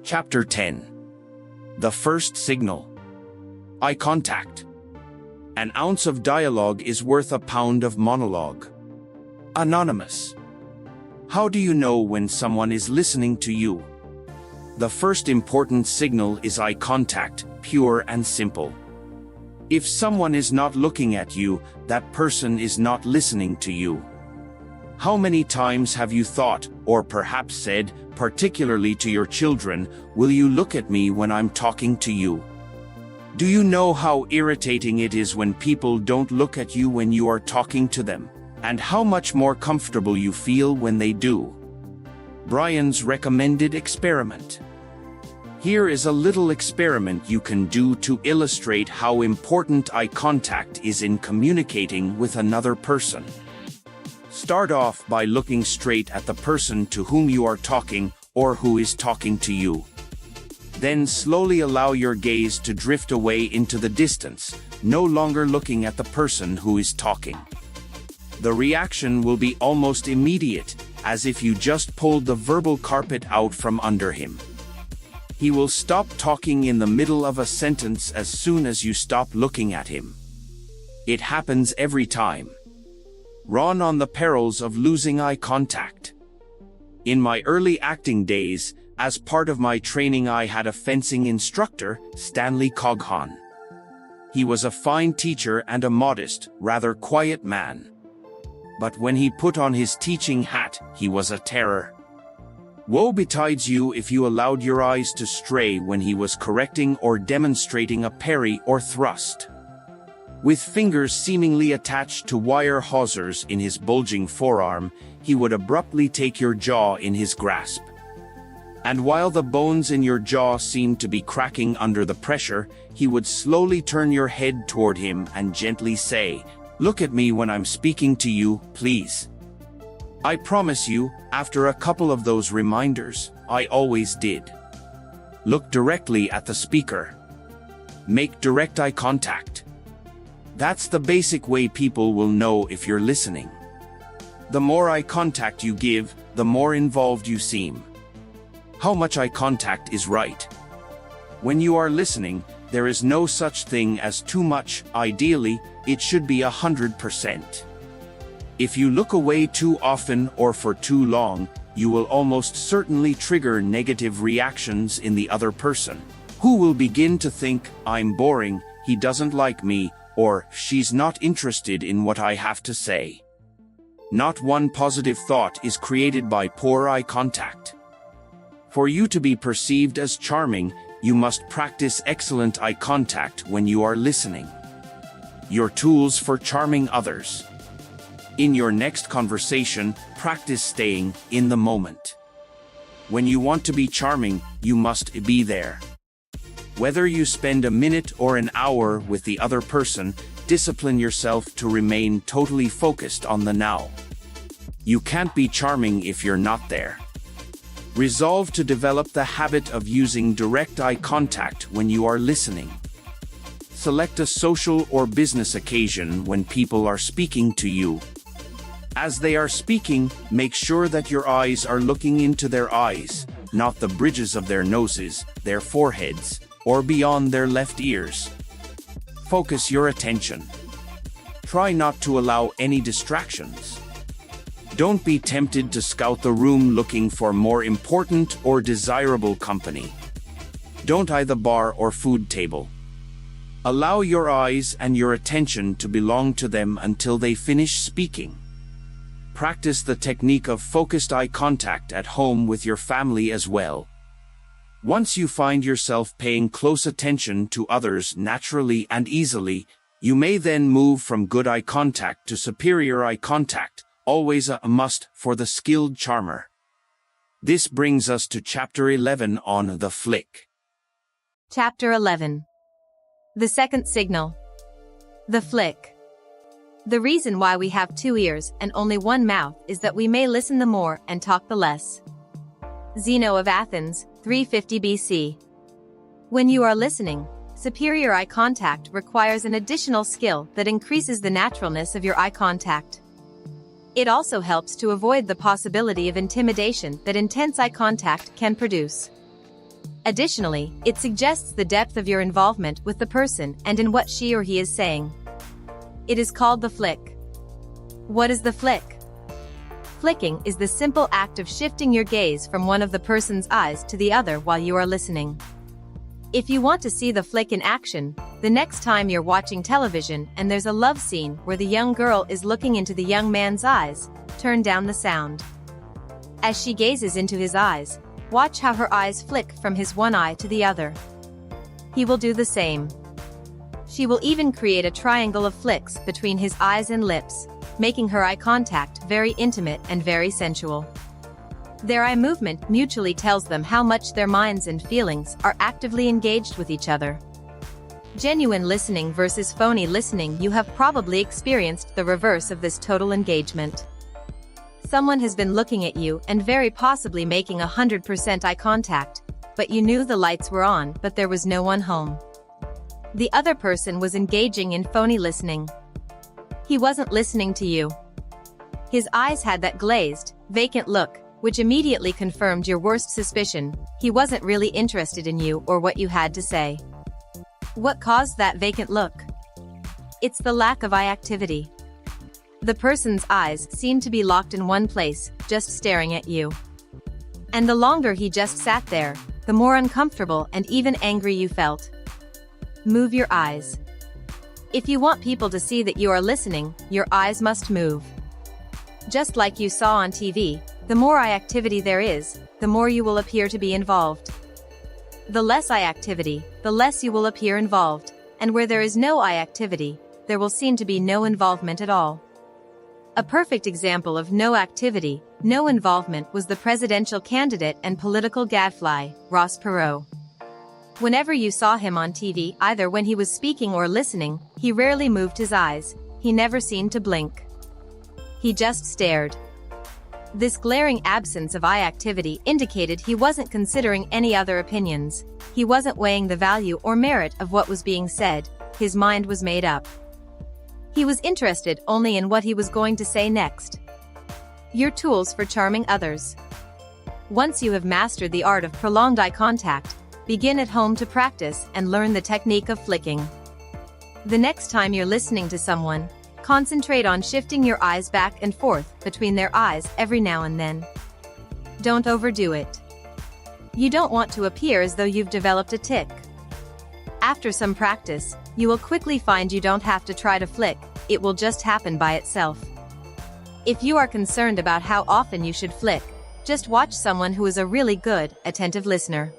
Chapter 10. The First Signal. Eye contact. An ounce of dialogue is worth a pound of monologue. Anonymous. How do you know when someone is listening to you? The first important signal is eye contact, pure and simple. If someone is not looking at you, that person is not listening to you. How many times have you thought, or perhaps said, particularly to your children, "Will you look at me when I'm talking to you?" Do you know how irritating it is when people don't look at you when you are talking to them, and how much more comfortable you feel when they do? Brian's recommended experiment. Here is a little experiment you can do to illustrate how important eye contact is in communicating with another person. Start off by looking straight at the person to whom you are talking, or who is talking to you. Then slowly allow your gaze to drift away into the distance, no longer looking at the person who is talking. The reaction will be almost immediate, as if you just pulled the verbal carpet out from under him. He will stop talking in the middle of a sentence as soon as you stop looking at him. It happens every time. Run on the perils of losing eye contact. In my early acting days, as part of my training, I had a fencing instructor, Stanley Coghan. He was a fine teacher and a modest, rather quiet man. But when he put on his teaching hat, he was a terror. Woe betides you if you allowed your eyes to stray when he was correcting or demonstrating a parry or thrust. With fingers seemingly attached to wire hawsers in his bulging forearm, he would abruptly take your jaw in his grasp. And while the bones in your jaw seemed to be cracking under the pressure, he would slowly turn your head toward him and gently say, "Look at me when I'm speaking to you, please." I promise you, after a couple of those reminders, I always did. Look directly at the speaker. Make direct eye contact. That's the basic way people will know if you're listening. The more eye contact you give, the more involved you seem. How much eye contact is right? When you are listening, there is no such thing as too much. Ideally, it should be 100%. If you look away too often or for too long, you will almost certainly trigger negative reactions in the other person, who will begin to think, "I'm boring, he doesn't like me," or "she's not interested in what I have to say." Not one positive thought is created by poor eye contact. For you to be perceived as charming, you must practice excellent eye contact when you are listening. Your tools for charming others. In your next conversation, practice staying in the moment. When you want to be charming, you must be there. Whether you spend a minute or an hour with the other person, discipline yourself to remain totally focused on the now. You can't be charming if you're not there. Resolve to develop the habit of using direct eye contact when you are listening. Select a social or business occasion when people are speaking to you. As they are speaking, make sure that your eyes are looking into their eyes, not the bridges of their noses, their foreheads, or beyond their left ears. Focus your attention. Try not to allow any distractions. Don't be tempted to scout the room looking for more important or desirable company. Don't eye the bar or food table. Allow your eyes and your attention to belong to them until they finish speaking. Practice the technique of focused eye contact at home with your family as well. Once you find yourself paying close attention to others naturally and easily, you may then move from good eye contact to superior eye contact, always a must for the skilled charmer. This brings us to Chapter 11 on the flick. Chapter 11. The second signal. The flick. The reason why we have two ears and only one mouth is that we may listen the more and talk the less. Zeno of Athens, 350 BC. When you are listening, superior eye contact requires an additional skill that increases the naturalness of your eye contact. It also helps to avoid the possibility of intimidation that intense eye contact can produce. Additionally, it suggests the depth of your involvement with the person and in what she or he is saying. It is called the flick. What is the flick? Flicking is the simple act of shifting your gaze from one of the person's eyes to the other while you are listening. If you want to see the flick in action, the next time you're watching television and there's a love scene where the young girl is looking into the young man's eyes, turn down the sound. As she gazes into his eyes, watch how her eyes flick from his one eye to the other. He will do the same. She will even create a triangle of flicks between his eyes and lips, making her eye contact very intimate and very sensual. Their eye movement mutually tells them how much their minds and feelings are actively engaged with each other. Genuine listening versus phony listening. You have probably experienced the reverse of this total engagement. Someone has been looking at you and very possibly making 100% eye contact, but you knew the lights were on but there was no one home. The other person was engaging in phony listening. He wasn't listening to you. His eyes had that glazed, vacant look, which immediately confirmed your worst suspicion: he wasn't really interested in you or what you had to say. What caused that vacant look? It's the lack of eye activity. The person's eyes seemed to be locked in one place, just staring at you. And the longer he just sat there, the more uncomfortable and even angry you felt. Move your eyes. If you want people to see that you are listening, your eyes must move. Just like you saw on TV, the more eye activity there is, the more you will appear to be involved. The less eye activity, the less you will appear involved, and where there is no eye activity, there will seem to be no involvement at all. A perfect example of no activity, no involvement was the presidential candidate and political gadfly, Ross Perot. Whenever you saw him on TV, either when he was speaking or listening, he rarely moved his eyes, he never seemed to blink. He just stared. This glaring absence of eye activity indicated he wasn't considering any other opinions. He wasn't weighing the value or merit of what was being said. His mind was made up. He was interested only in what he was going to say next. Your tools for charming others. Once you have mastered the art of prolonged eye contact, begin at home to practice and learn the technique of flicking. The next time you're listening to someone, concentrate on shifting your eyes back and forth between their eyes every now and then. Don't overdo it. You don't want to appear as though you've developed a tic. After some practice, you will quickly find you don't have to try to flick, it will just happen by itself. If you are concerned about how often you should flick, just watch someone who is a really good, attentive listener.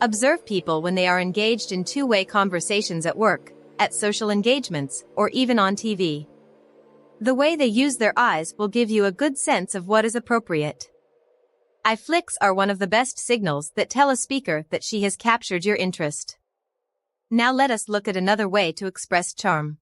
Observe people when they are engaged in two-way conversations at work, at social engagements, or even on TV. The way they use their eyes will give you a good sense of what is appropriate. Eye flicks are one of the best signals that tell a speaker that she has captured your interest. Now let us look at another way to express charm.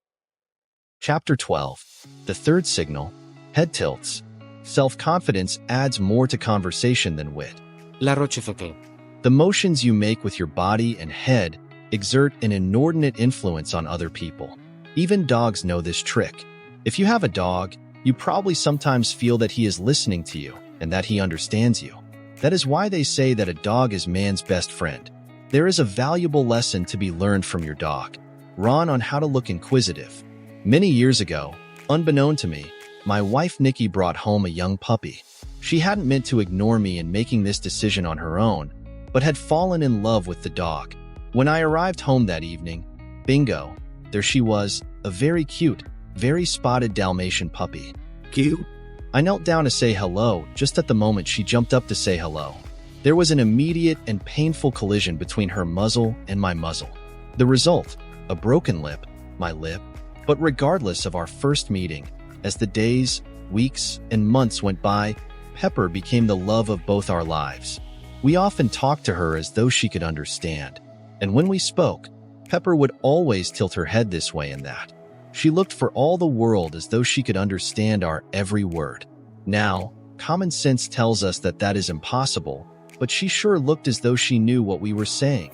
Chapter 12. The third signal, head tilts. Self-confidence adds more to conversation than wit. La Rochefoucauld. The motions you make with your body and head exert an inordinate influence on other people. Even dogs know this trick. If you have a dog, you probably sometimes feel that he is listening to you and that he understands you. That is why they say that a dog is man's best friend. There is a valuable lesson to be learned from your dog. Ron on how to look inquisitive. Many years ago, unbeknown to me, my wife Nikki brought home a young puppy. She hadn't meant to ignore me in making this decision on her own, but had fallen in love with the dog. When I arrived home that evening, bingo, there she was, a very cute, very spotted Dalmatian puppy. Cute. I knelt down to say hello. Just at the moment she jumped up to say hello, there was an immediate and painful collision between her muzzle and my muzzle. The result, a broken lip, my lip. But regardless of our first meeting, as the days, weeks, and months went by, Pepper became the love of both our lives. We often talked to her as though she could understand. And when we spoke, Pepper would always tilt her head this way and that. She looked for all the world as though she could understand our every word. Now, common sense tells us that that is impossible, but she sure looked as though she knew what we were saying.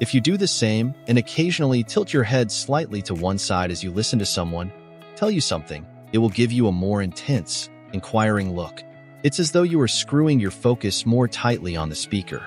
If you do the same and occasionally tilt your head slightly to one side as you listen to someone tell you something, it will give you a more intense, inquiring look. It's as though you are screwing your focus more tightly on the speaker.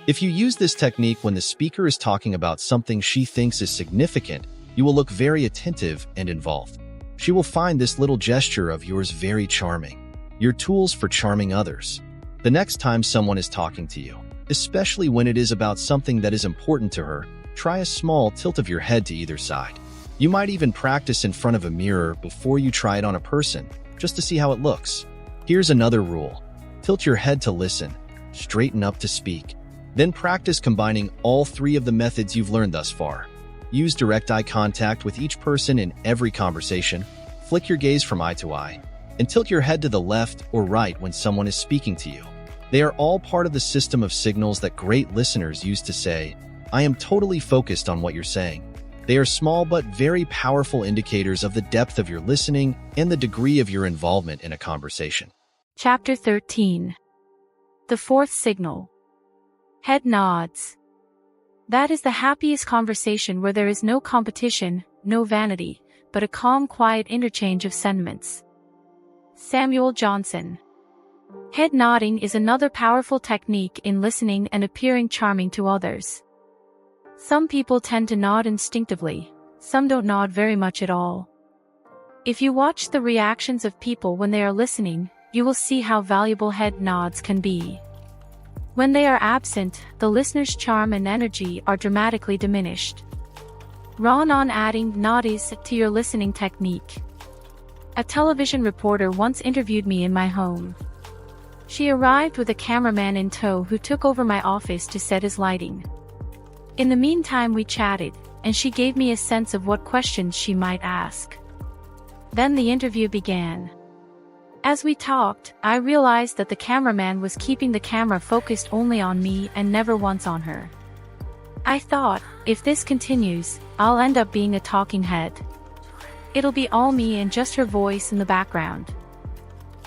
If you use this technique when the speaker is talking about something she thinks is significant, you will look very attentive and involved. She will find this little gesture of yours very charming. Your tools for charming others. The next time someone is talking to you, especially when it is about something that is important to her, try a small tilt of your head to either side. You might even practice in front of a mirror before you try it on a person, just to see how it looks. Here's another rule. Tilt your head to listen, straighten up to speak. Then practice combining all three of the methods you've learned thus far. Use direct eye contact with each person in every conversation, flick your gaze from eye to eye, and tilt your head to the left or right when someone is speaking to you. They are all part of the system of signals that great listeners use to say, "I am totally focused on what you're saying." They are small but very powerful indicators of the depth of your listening and the degree of your involvement in a conversation. Chapter 13. The fourth signal. Head nods. That is the happiest conversation where there is no competition, no vanity, but a calm, quiet interchange of sentiments. Samuel Johnson. Head nodding is another powerful technique in listening and appearing charming to others. Some people tend to nod instinctively, some don't nod very much at all. If you watch the reactions of people when they are listening, you will see how valuable head nods can be. When they are absent, the listener's charm and energy are dramatically diminished. Run on adding noddies to your listening technique. A television reporter once interviewed me in my home. She arrived with a cameraman in tow who took over my office to set his lighting. In the meantime we chatted, and she gave me a sense of what questions she might ask. Then the interview began. As we talked, I realized that the cameraman was keeping the camera focused only on me and never once on her. I thought, if this continues, I'll end up being a talking head. It'll be all me and just her voice in the background.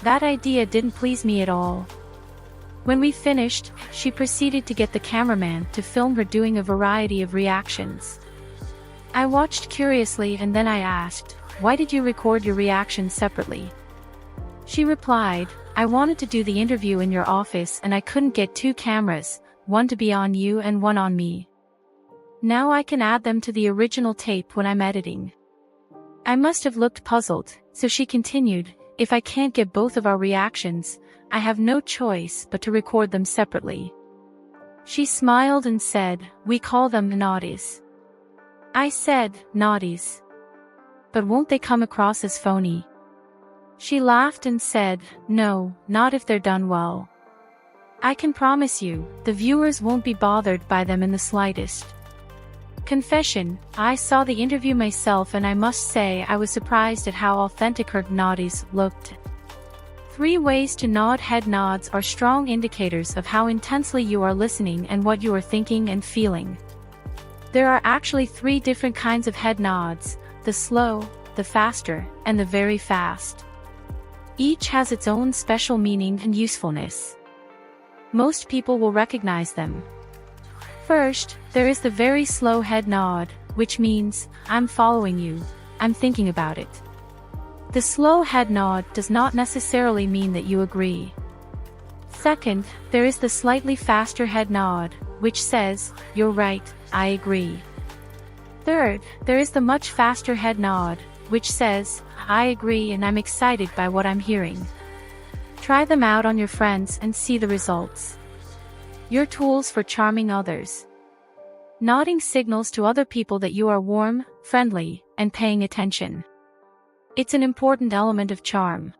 That idea didn't please me at all. When we finished, she proceeded to get the cameraman to film her doing a variety of reactions. I watched curiously and then I asked, "Why did you record your reactions separately?" She replied, "I wanted to do the interview in your office and I couldn't get two cameras, one to be on you and one on me. Now I can add them to the original tape when I'm editing." I must have looked puzzled, so she continued, "If I can't get both of our reactions, I have no choice but to record them separately." She smiled and said, "We call them noddies." I said, "Noddies. But won't they come across as phony?" She laughed and said, "No, not if they're done well. I can promise you, the viewers won't be bothered by them in the slightest." Confession, I saw the interview myself and I must say I was surprised at how authentic her noddies looked. 3 ways to nod. Head nods are strong indicators of how intensely you are listening and what you are thinking and feeling. There are actually 3 different kinds of head nods: the slow, the faster, and the very fast. Each has its own special meaning and usefulness. Most people will recognize them. First, there is the very slow head nod, which means, "I'm following you, I'm thinking about it." The slow head nod does not necessarily mean that you agree. Second, there is the slightly faster head nod, which says, "You're right, I agree." Third, there is the much faster head nod, which says, "I agree and I'm excited by what I'm hearing." Try them out on your friends and see the results. Your tools for charming others. Nodding signals to other people that you are warm, friendly, and paying attention. It's an important element of charm.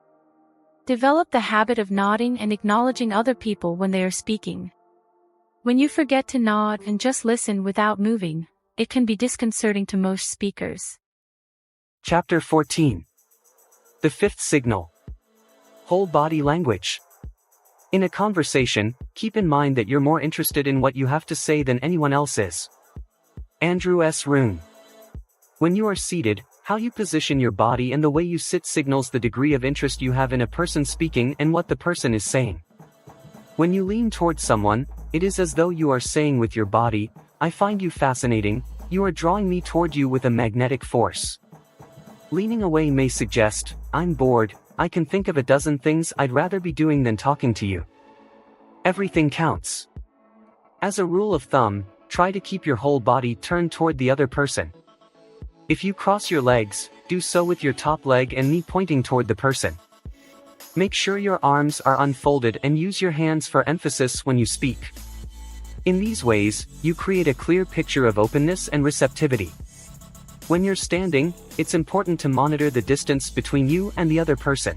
Develop the habit of nodding and acknowledging other people when they are speaking. When you forget to nod and just listen without moving, it can be disconcerting to most speakers. Chapter 14. The fifth signal. Whole body language. In a conversation, keep in mind that you're more interested in what you have to say than anyone else is. Andrew S. Roone. When you are seated, how you position your body and the way you sit signals the degree of interest you have in a person speaking and what the person is saying. When you lean towards someone, it is as though you are saying with your body, "I find you fascinating, you are drawing me toward you with a magnetic force." Leaning away may suggest, "I'm bored, I can think of a dozen things I'd rather be doing than talking to you." Everything counts. As a rule of thumb, try to keep your whole body turned toward the other person. If you cross your legs, do so with your top leg and knee pointing toward the person. Make sure your arms are unfolded and use your hands for emphasis when you speak. In these ways, you create a clear picture of openness and receptivity. When you're standing, it's important to monitor the distance between you and the other person.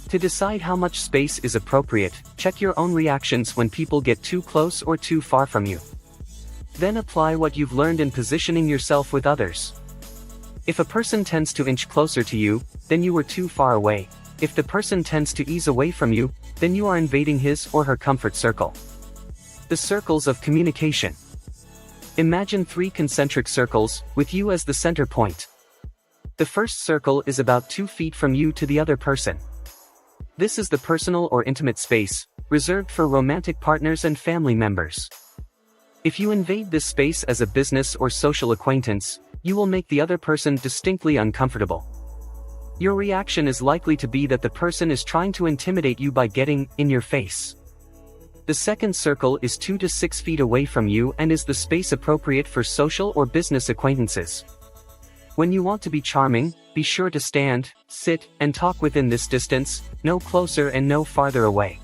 To decide how much space is appropriate, check your own reactions when people get too close or too far from you. Then apply what you've learned in positioning yourself with others. If a person tends to inch closer to you, then you were too far away. If the person tends to ease away from you, then you are invading his or her comfort circle. The circles of communication. Imagine 3 concentric circles, with you as the center point. The first circle is about 2 feet from you to the other person. This is the personal or intimate space, reserved for romantic partners and family members. If you invade this space as a business or social acquaintance, you will make the other person distinctly uncomfortable. Your reaction is likely to be that the person is trying to intimidate you by getting in your face. The second circle is 2 to 6 feet away from you and is the space appropriate for social or business acquaintances. When you want to be charming, be sure to stand, sit, and talk within this distance, no closer and no farther away.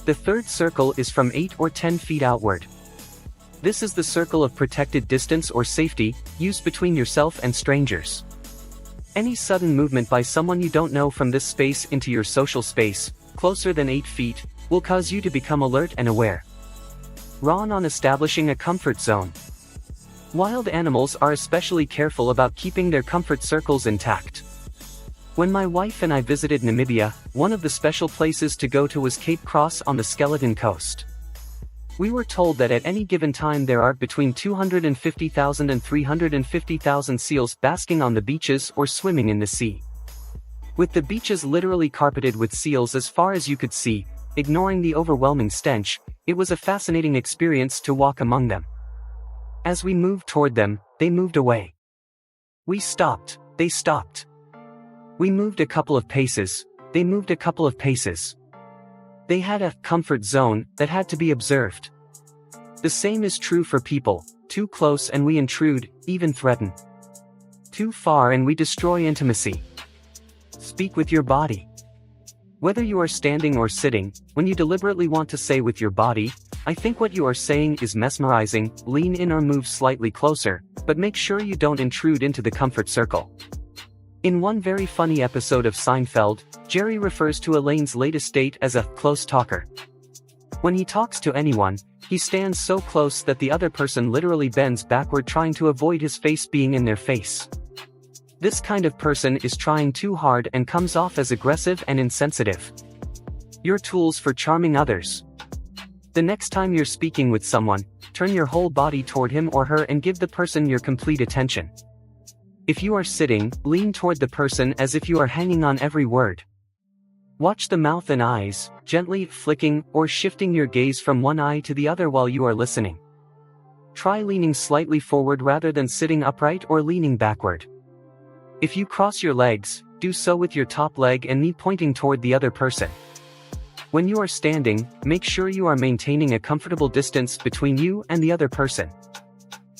The third circle is from 8 or 10 feet outward. This is the circle of protected distance or safety, used between yourself and strangers. Any sudden movement by someone you don't know from this space into your social space, closer than 8 feet, will cause you to become alert and aware. Ron on establishing a comfort zone. Wild animals are especially careful about keeping their comfort circles intact. When my wife and I visited Namibia, one of the special places to go to was Cape Cross on the Skeleton Coast. We were told that at any given time there are between 250,000 and 350,000 seals basking on the beaches or swimming in the sea. With the beaches literally carpeted with seals as far as you could see, ignoring the overwhelming stench, it was a fascinating experience to walk among them. As we moved toward them, they moved away. We stopped, they stopped. We moved a couple of paces, they moved a couple of paces. They had a comfort zone that had to be observed. The same is true for people: too close and we intrude, even threaten. Too far and we destroy intimacy. Speak with your body. Whether you are standing or sitting, when you deliberately want to say with your body, "I think what you are saying is mesmerizing," lean in or move slightly closer, but make sure you don't intrude into the comfort circle. In one very funny episode of Seinfeld, Jerry refers to Elaine's latest date as a close talker. When he talks to anyone, he stands so close that the other person literally bends backward trying to avoid his face being in their face. This kind of person is trying too hard and comes off as aggressive and insensitive. Your tools for charming others. The next time you're speaking with someone, turn your whole body toward him or her and give the person your complete attention. If you are sitting, lean toward the person as if you are hanging on every word. Watch the mouth and eyes, gently flicking or shifting your gaze from one eye to the other while you are listening. Try leaning slightly forward rather than sitting upright or leaning backward. If you cross your legs, do so with your top leg and knee pointing toward the other person. When you are standing, make sure you are maintaining a comfortable distance between you and the other person.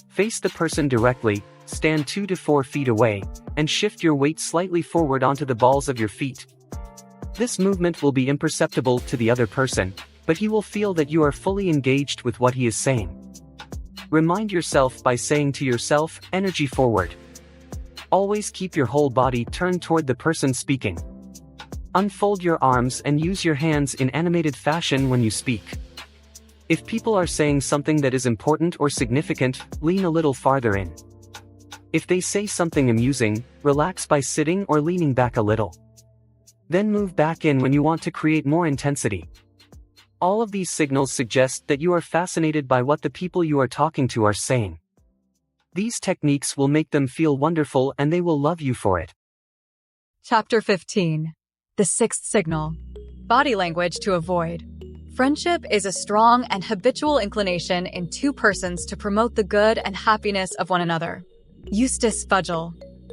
Face the person directly, stand 2 to 4 feet away, and shift your weight slightly forward onto the balls of your feet. This movement will be imperceptible to the other person, but he will feel that you are fully engaged with what he is saying. Remind yourself by saying to yourself, "Energy forward." Always keep your whole body turned toward the person speaking. Unfold your arms and use your hands in animated fashion when you speak. If people are saying something that is important or significant, lean a little farther in. If they say something amusing, relax by sitting or leaning back a little. Then move back in when you want to create more intensity. All of these signals suggest that you are fascinated by what the people you are talking to are saying. These techniques will make them feel wonderful and they will love you for it. Chapter 15. The Sixth Signal. Body language to avoid. Friendship is a strong and habitual inclination in two persons to promote the good and happiness of one another. Eustace Fudgel.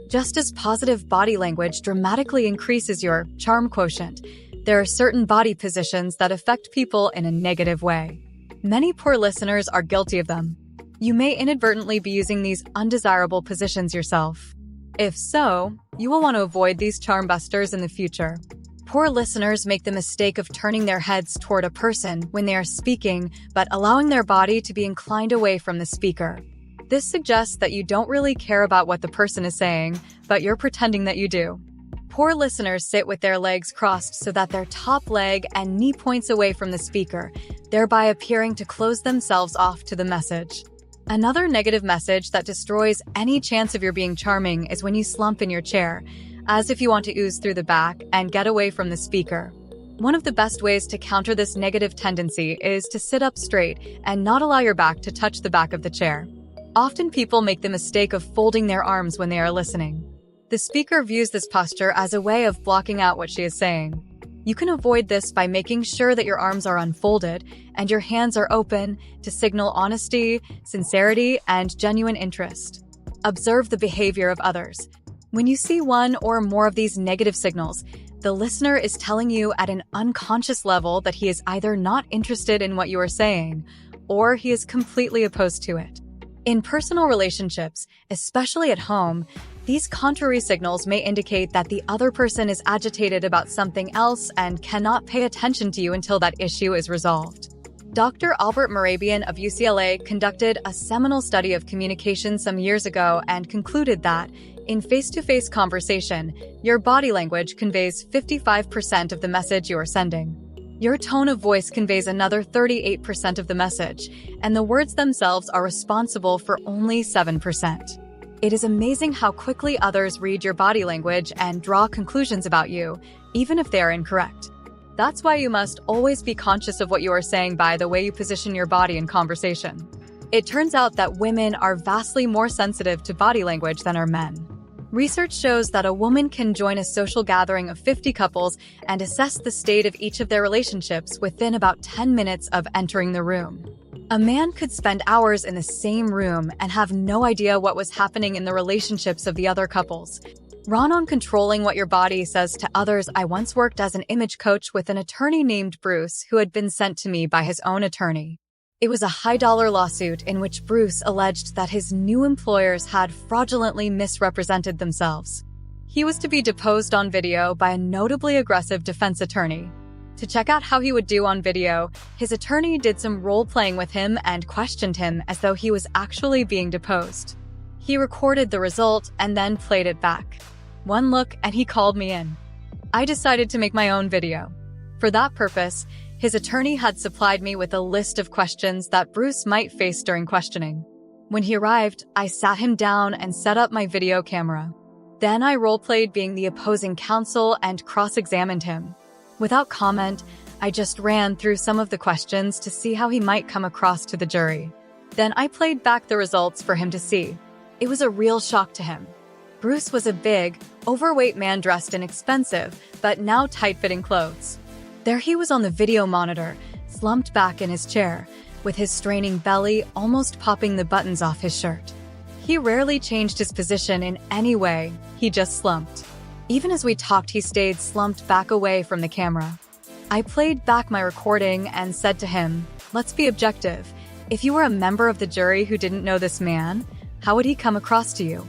Just as positive body language dramatically increases your charm quotient, there are certain body positions that affect people in a negative way. Many poor listeners are guilty of them. You may inadvertently be using these undesirable positions yourself. If so, you will want to avoid these charm busters in the future. Poor listeners make the mistake of turning their heads toward a person when they are speaking, but allowing their body to be inclined away from the speaker. This suggests that you don't really care about what the person is saying, but you're pretending that you do. Poor listeners sit with their legs crossed so that their top leg and knee points away from the speaker, thereby appearing to close themselves off to the message. Another negative message that destroys any chance of your being charming is when you slump in your chair, as if you want to ooze through the back and get away from the speaker. One of the best ways to counter this negative tendency is to sit up straight and not allow your back to touch the back of the chair. Often people make the mistake of folding their arms when they are listening. The speaker views this posture as a way of blocking out what she is saying. You can avoid this by making sure that your arms are unfolded and your hands are open to signal honesty, sincerity, and genuine interest. Observe the behavior of others. When you see one or more of these negative signals, the listener is telling you at an unconscious level that he is either not interested in what you are saying, or he is completely opposed to it. In personal relationships, especially at home, these contrary signals may indicate that the other person is agitated about something else and cannot pay attention to you until that issue is resolved. Dr. Albert Mehrabian of UCLA conducted a seminal study of communication some years ago and concluded that, in face-to-face conversation, your body language conveys 55% of the message you are sending. Your tone of voice conveys another 38% of the message, and the words themselves are responsible for only 7%. It is amazing how quickly others read your body language and draw conclusions about you, even if they are incorrect. That's why you must always be conscious of what you are saying by the way you position your body in conversation. It turns out that women are vastly more sensitive to body language than are men. Research shows that a woman can join a social gathering of 50 couples and assess the state of each of their relationships within about 10 minutes of entering the room. A man could spend hours in the same room and have no idea what was happening in the relationships of the other couples. Run on controlling what your body says to others. I once worked as an image coach with an attorney named Bruce who had been sent to me by his own attorney. It was a high-dollar lawsuit in which Bruce alleged that his new employers had fraudulently misrepresented themselves. He was to be deposed on video by a notably aggressive defense attorney. To check out how he would do on video, his attorney did some role-playing with him and questioned him as though he was actually being deposed. He recorded the result and then played it back. One look and he called me in. I decided to make my own video. For that purpose, his attorney had supplied me with a list of questions that Bruce might face during questioning. When he arrived, I sat him down and set up my video camera. Then I role-played being the opposing counsel and cross-examined him. Without comment, I just ran through some of the questions to see how he might come across to the jury. Then I played back the results for him to see. It was a real shock to him. Bruce was a big, overweight man dressed in expensive, but now tight-fitting clothes. There he was on the video monitor, slumped back in his chair, with his straining belly almost popping the buttons off his shirt. He rarely changed his position in any way, he just slumped. Even as we talked, he stayed slumped back away from the camera. I played back my recording and said to him, "Let's be objective. If you were a member of the jury who didn't know this man, how would he come across to you?"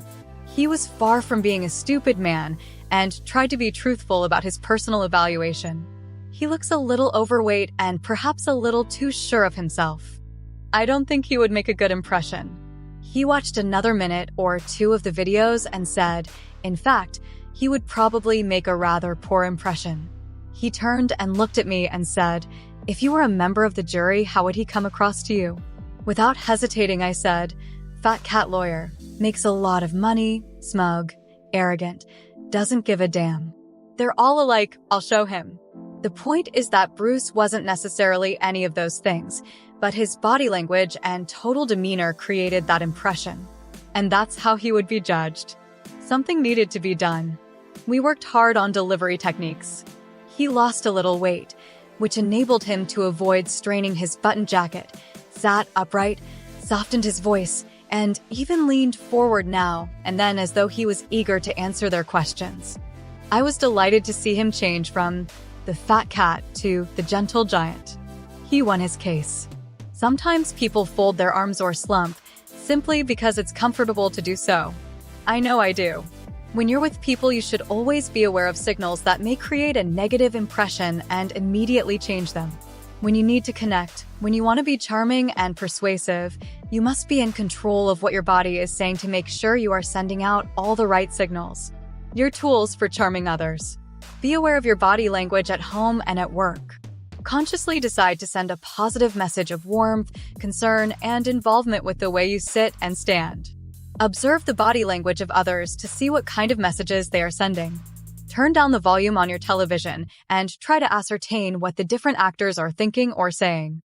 He was far from being a stupid man and tried to be truthful about his personal evaluation. He looks a little overweight and perhaps a little too sure of himself. I don't think he would make a good impression. He watched another minute or two of the videos and said, in fact, he would probably make a rather poor impression. He turned and looked at me and said, "If you were a member of the jury, how would he come across to you?" Without hesitating, I said, "Fat cat lawyer, makes a lot of money, smug, arrogant, doesn't give a damn." They're all alike, I'll show him. The point is that Bruce wasn't necessarily any of those things, but his body language and total demeanor created that impression. And that's how he would be judged. Something needed to be done. We worked hard on delivery techniques. He lost a little weight, which enabled him to avoid straining his button jacket, sat upright, softened his voice, and even leaned forward now and then as though he was eager to answer their questions. I was delighted to see him change from the fat cat to the gentle giant. He won his case. Sometimes people fold their arms or slump simply because it's comfortable to do so. I know I do. When you're with people, you should always be aware of signals that may create a negative impression and immediately change them. When you need to connect, when you want to be charming and persuasive, you must be in control of what your body is saying to make sure you are sending out all the right signals. Your tools for charming others. Be aware of your body language at home and at work. Consciously decide to send a positive message of warmth, concern, and involvement with the way you sit and stand. Observe the body language of others to see what kind of messages they are sending. Turn down the volume on your television and try to ascertain what the different actors are thinking or saying.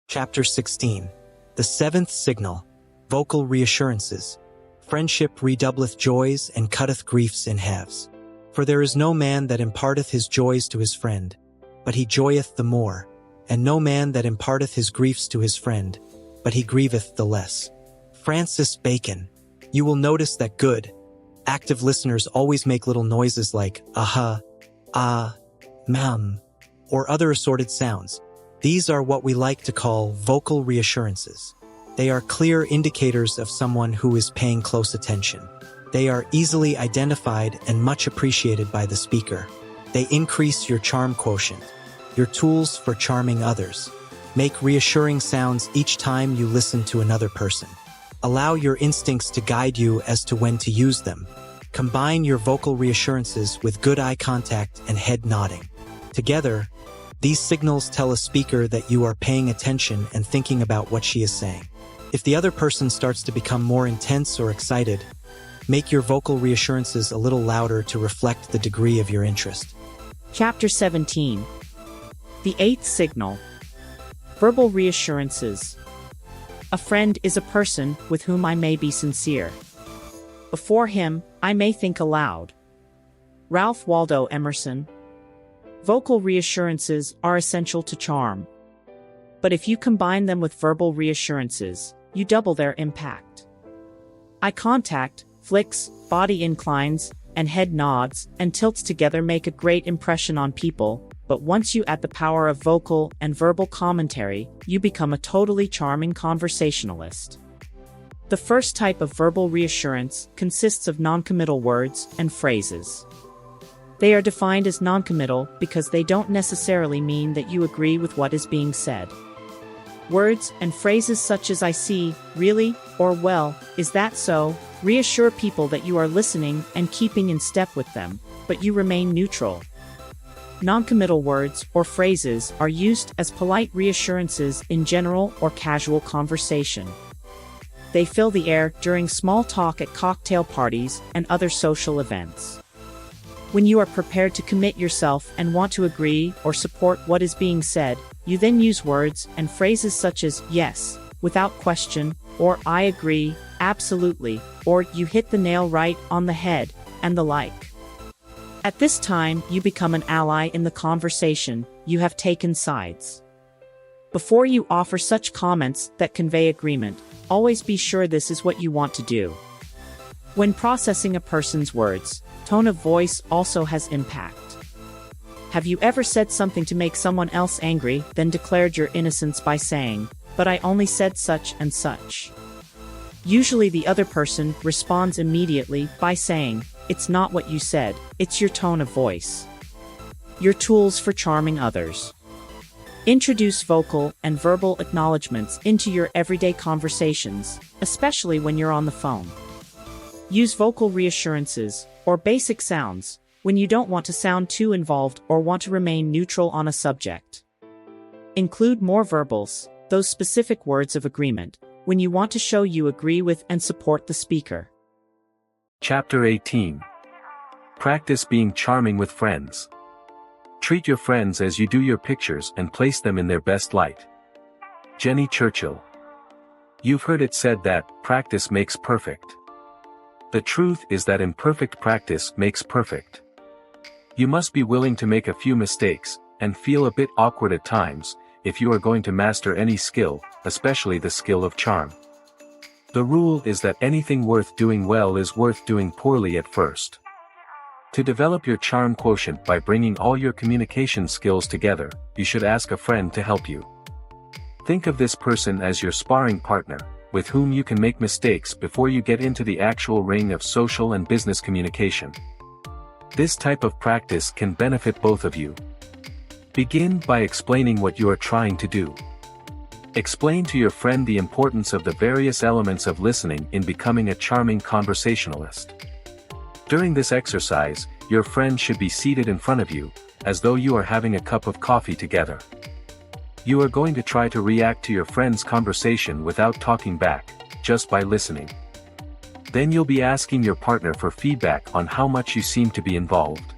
Chapter 16. The seventh signal. Vocal reassurances. Friendship redoubleth joys and cutteth griefs in halves. For there is no man that imparteth his joys to his friend, but he joyeth the more, and no man that imparteth his griefs to his friend, but he grieveth the less. Francis Bacon. You will notice that good, active listeners always make little noises like aha, ah, or other assorted sounds. These are what we like to call vocal reassurances. They are clear indicators of someone who is paying close attention. They are easily identified and much appreciated by the speaker. They increase your charm quotient, your tools for charming others. Make reassuring sounds each time you listen to another person. Allow your instincts to guide you as to when to use them. Combine your vocal reassurances with good eye contact and head nodding. Together, these signals tell a speaker that you are paying attention and thinking about what she is saying. If the other person starts to become more intense or excited, make your vocal reassurances a little louder to reflect the degree of your interest. Chapter 17. The eighth signal. Verbal reassurances. A friend is a person with whom I may be sincere. Before him, I may think aloud. Ralph Waldo Emerson. Vocal reassurances are essential to charm. But if you combine them with verbal reassurances, you double their impact. Eye contact, flicks, body inclines, and head nods and tilts together make a great impression on people, but once you add the power of vocal and verbal commentary, you become a totally charming conversationalist. The first type of verbal reassurance consists of noncommittal words and phrases. They are defined as noncommittal because they don't necessarily mean that you agree with what is being said. Words and phrases such as I see, really, or well, is that so, reassure people that you are listening and keeping in step with them, but you remain neutral. Noncommittal words or phrases are used as polite reassurances in general or casual conversation. They fill the air during small talk at cocktail parties and other social events. When you are prepared to commit yourself and want to agree or support what is being said, you then use words and phrases such as yes, without question, or I agree, absolutely, or you hit the nail right on the head, and the like. At this time, you become an ally in the conversation. You have taken sides. Before you offer such comments that convey agreement, always be sure this is what you want to do. When processing a person's words, tone of voice also has impact. Have you ever said something to make someone else angry, then declared your innocence by saying, "But I only said such and such"? Usually the other person responds immediately by saying, "It's not what you said, it's your tone of voice." Your tools for charming others. Introduce vocal and verbal acknowledgments into your everyday conversations, especially when you're on the phone. Use vocal reassurances, or basic sounds, when you don't want to sound too involved or want to remain neutral on a subject. Include more verbals, those specific words of agreement, when you want to show you agree with and support the speaker. Chapter 18. Practice being charming with friends. Treat your friends as you do your pictures and place them in their best light. Jenny Churchill. You've heard it said that practice makes perfect. The truth is that imperfect practice makes perfect. You must be willing to make a few mistakes, and feel a bit awkward at times, if you are going to master any skill, especially the skill of charm. The rule is that anything worth doing well is worth doing poorly at first. To develop your charm quotient by bringing all your communication skills together, you should ask a friend to help you. Think of this person as your sparring partner, with whom you can make mistakes before you get into the actual ring of social and business communication. This type of practice can benefit both of you. Begin by explaining what you are trying to do. Explain to your friend the importance of the various elements of listening in becoming a charming conversationalist. During this exercise, your friend should be seated in front of you, as though you are having a cup of coffee together. You are going to try to react to your friend's conversation without talking back, just by listening. Then you'll be asking your partner for feedback on how much you seem to be involved.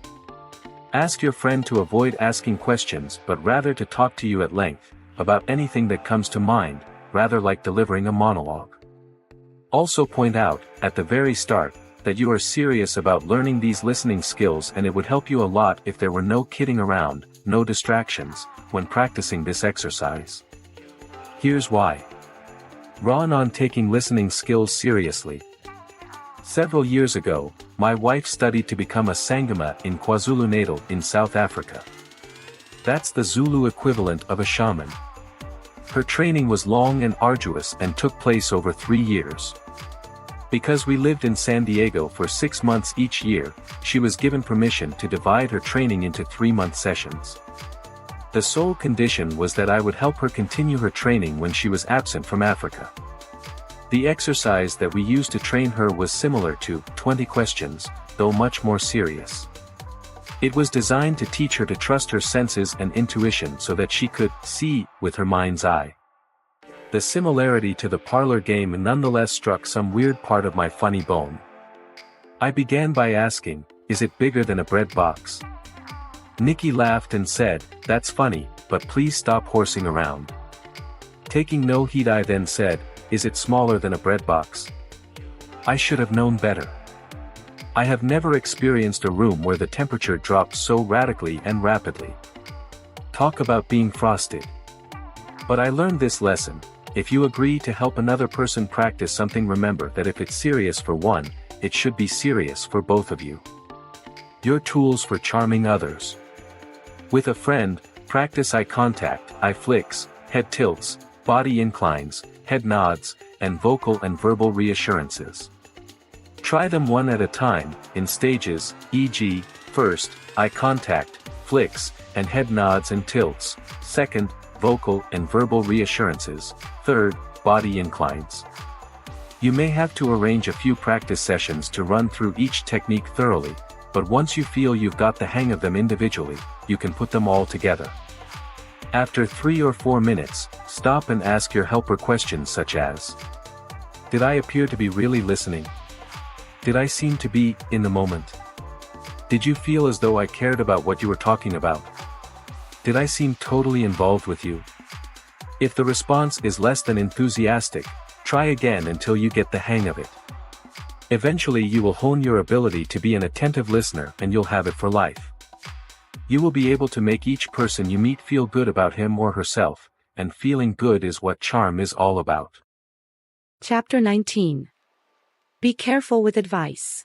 Ask your friend to avoid asking questions but rather to talk to you at length, about anything that comes to mind, rather like delivering a monologue. Also point out, at the very start, that you are serious about learning these listening skills, and it would help you a lot if there were no kidding around, no distractions, when practicing this exercise. Here's why. Run on taking listening skills seriously. Several years ago, my wife studied to become a Sangama in KwaZulu-Natal in South Africa. That's the Zulu equivalent of a shaman. Her training was long and arduous and took place over 3 years. Because we lived in San Diego for 6 months each year, she was given permission to divide her training into 3-month sessions. The sole condition was that I would help her continue her training when she was absent from Africa. The exercise that we used to train her was similar to 20 questions, though much more serious. It was designed to teach her to trust her senses and intuition so that she could see with her mind's eye. The similarity to the parlor game nonetheless struck some weird part of my funny bone. I began by asking, "Is it bigger than a bread box?" Nikki laughed and said, "That's funny, but please stop horsing around." Taking no heed, I then said, "Is it smaller than a bread box?" I should have known better. I have never experienced a room where the temperature dropped so radically and rapidly. Talk about being frosted. But I learned this lesson: if you agree to help another person practice something, remember that if it's serious for one, it should be serious for both of you. Your tools for charming others. With a friend, practice eye contact, eye flicks, head tilts, body inclines, head nods, and vocal and verbal reassurances. Try them one at a time, in stages, e.g., first, eye contact, flicks, and head nods and tilts; second, vocal and verbal reassurances; third, body inclines. You may have to arrange a few practice sessions to run through each technique thoroughly, but once you feel you've got the hang of them individually, you can put them all together. After 3 or 4 minutes, stop and ask your helper questions such as, "Did I appear to be really listening? Did I seem to be in the moment? Did you feel as though I cared about what you were talking about? Did I seem totally involved with you?" If the response is less than enthusiastic, try again until you get the hang of it. Eventually you will hone your ability to be an attentive listener, and you'll have it for life. You will be able to make each person you meet feel good about him or herself, and feeling good is what charm is all about. Chapter 19. Be careful with advice.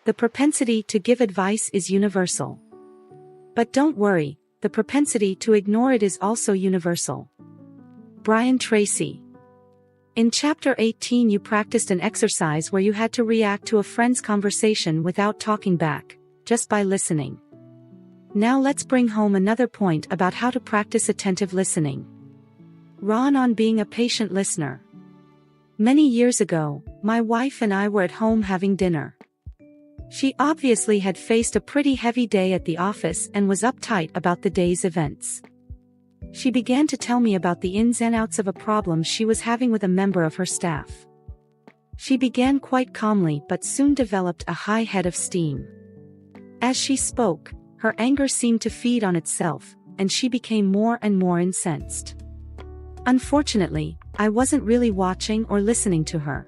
The propensity to give advice is universal. But don't worry, the propensity to ignore it is also universal. Brian Tracy. In Chapter 18 you practiced an exercise where you had to react to a friend's conversation without talking back, just by listening. Now let's bring home another point about how to practice attentive listening. Run on being a patient listener. Many years ago, my wife and I were at home having dinner. She obviously had faced a pretty heavy day at the office and was uptight about the day's events. She began to tell me about the ins and outs of a problem she was having with a member of her staff. She began quite calmly but soon developed a high head of steam. As she spoke, her anger seemed to feed on itself, and she became more and more incensed. Unfortunately, I wasn't really watching or listening to her.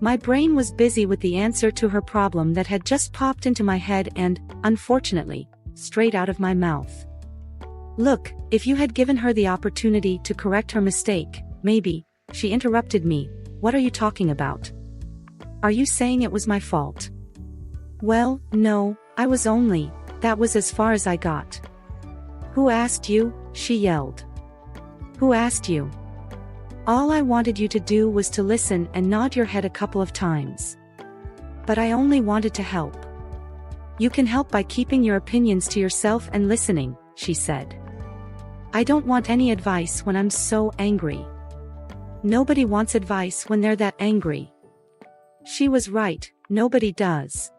My brain was busy with the answer to her problem that had just popped into my head and, unfortunately, straight out of my mouth. "Look, if you had given her the opportunity to correct her mistake, maybe," she interrupted me. "What are you talking about? Are you saying it was my fault?" "Well, no, that was as far as I got." "Who asked you?" she yelled. Who asked you? All I wanted you to do was to listen and nod your head a couple of times. But I only wanted to help. You can help by keeping your opinions to yourself and listening, she said. I don't want any advice when I'm so angry. Nobody wants advice when they're that angry. She was right, nobody does.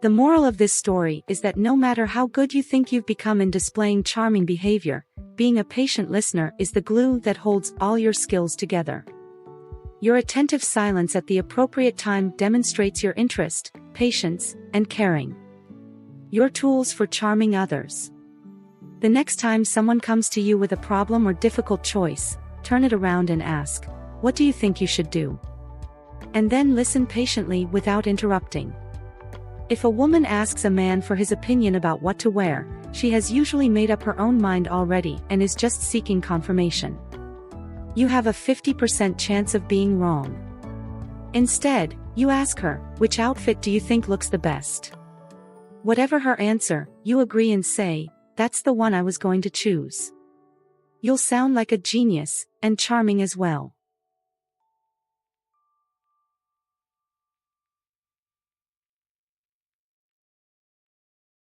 The moral of this story is that no matter how good you think you've become in displaying charming behavior, being a patient listener is the glue that holds all your skills together. Your attentive silence at the appropriate time demonstrates your interest, patience, and caring. Your tools for charming others. The next time someone comes to you with a problem or difficult choice, turn it around and ask, "What do you think you should do?" And then listen patiently without interrupting. If a woman asks a man for his opinion about what to wear, she has usually made up her own mind already and is just seeking confirmation. You have a 50% chance of being wrong. Instead, you ask her, "Which outfit do you think looks the best?" Whatever her answer, you agree and say, "That's the one I was going to choose." You'll sound like a genius, and charming as well.